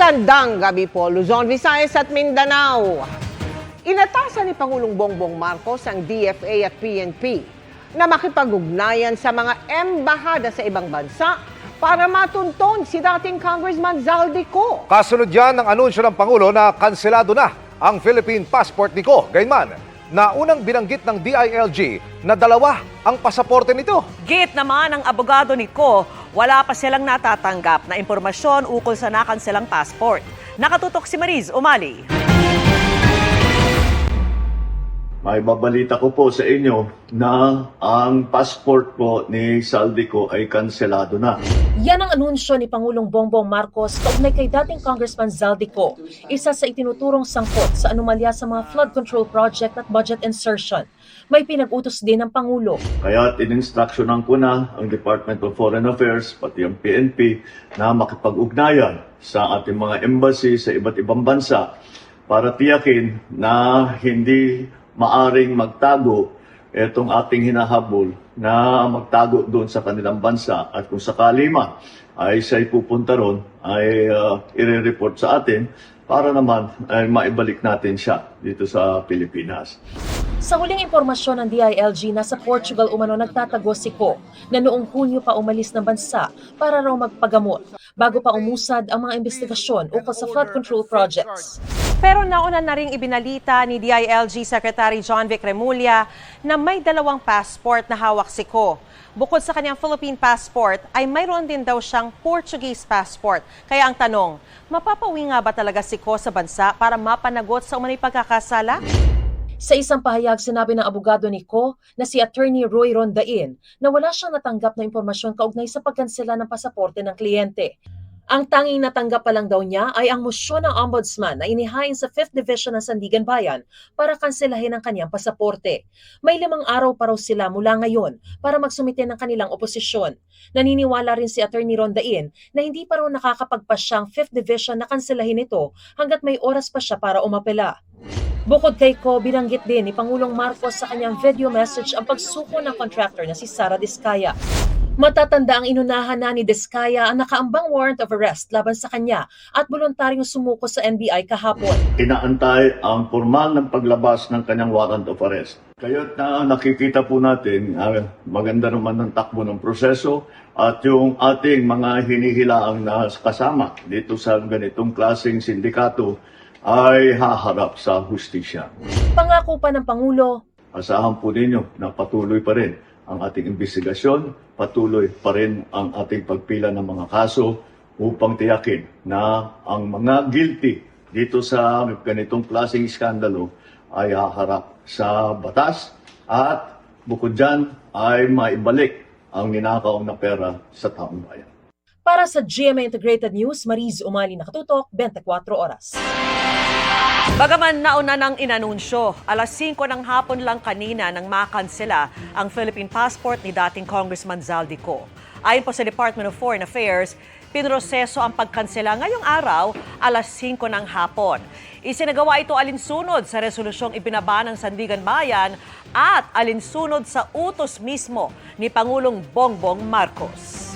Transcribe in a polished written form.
Magandang gabi po, Luzon, Visayas at Mindanao. Inatasan ni Pangulong Bongbong Marcos ang DFA at PNP na makipag-ugnayan sa mga embahada sa ibang bansa para matunton si dating Congressman Zaldico. Kasunod yan ang anunsyo ng Pangulo na kanselado na ang Philippine passport ni Ko. Gayunman, naunang binanggit ng DILG na 2 ang pasaporte nito. Git naman ang abogado ni Ko, wala pa silang natatanggap na impormasyon ukol sa nakanselang passport. Nakatutok si Mariz Umali. May babalita ko po sa inyo na ang passport po ni Zaldico ay kanselado na. Yan ang anunsyo ni Pangulong Bongbong Marcos kaugnay kay dating Congressman Zaldico, isa sa itinuturong sangkot sa anomalya sa mga flood control project at budget insertion. May pinag-utos din ng Pangulo. Kaya in-instructionan ko na ang Department of Foreign Affairs, pati ang PNP, na makipag-ugnayan sa ating mga embassy sa iba't ibang bansa para tiyakin na hindi maaring magtago itong ating hinahabol na magtago doon sa kanilang bansa, at kung sakali man ay siya'y pupunta ron ay i-report sa atin para naman ay maibalik natin siya dito sa Pilipinas. Sa huling impormasyon ng DILG, nasa Portugal umano nagtatago si Ko na noong Hunyo pa umalis ng bansa para raw magpagamot bago pa umusad ang mga investigasyon ukol sa flood control projects. Pero nauna na ring ibinalita ni DILG Secretary John Vic Remulla na may 2 passport na hawak si Ko. Bukod sa kanyang Philippine passport, ay mayroon din daw siyang Portuguese passport. Kaya ang tanong, mapapawi nga ba talaga si Ko sa bansa para mapanagot sa umano'y pagkakasala? Sa isang pahayag, sinabi ng abogado ni Ko na si Attorney Roy Rondain na wala siyang natanggap na impormasyon kaugnay sa pagkansela ng pasaporte ng kliyente. Ang tanging natanggap pa lang daw niya ay ang mosyon ng ombudsman na inihain sa 5th Division ng Sandigan Bayan para kanselahin ang kanyang pasaporte. May 5 araw pa raw sila mula ngayon para magsumite ng kanilang oposisyon. Naniniwala rin si Attorney Rondain na hindi pa raw nakakapagpasya ang 5th Division na kanselahin ito hanggat may oras pa siya para umapela. Bukod kay Ko, binanggit din ni Pangulong Marcos sa kanyang video message ang pagsuko ng contractor na si Sara Diskaya. Matatanda ang inunahan na ni Diskaya ang nakaambang warrant of arrest laban sa kanya at voluntaryong sumuko sa NBI kahapon. Inaantay ang formal ng paglabas ng kanyang warrant of arrest. Kaya't na nakikita po natin, maganda naman ng takbo ng proseso at yung ating mga hinihilaang na kasama dito sa ganitong klaseng sindikato ay haharap sa hustisya. Pangako pa ng Pangulo, Asahan po ninyo na patuloy pa rin ang ating investigasyon, patuloy pa rin ang ating pagpila ng mga kaso upang tiyakin na ang mga guilty dito sa ganitong klaseng iskandalo ay haharap sa batas at bukod dyan ay maibalik ang ninakaw na pera sa taong bayan. para sa GMA Integrated News, Mariz Umali, nakatutok, 24 oras. Bagaman nauna ng inanunsyo, alas 5 ng hapon lang kanina nang makansela ang Philippine passport ni dating Congressman Zaldico. Ayon po sa Department of Foreign Affairs, pinroseso ang pagkansela ngayong araw, alas 5 ng hapon. Isinagawa ito alinsunod sa resolusyong ibinaba ng Sandigan Bayan at alinsunod sa utos mismo ni Pangulong Bongbong Marcos.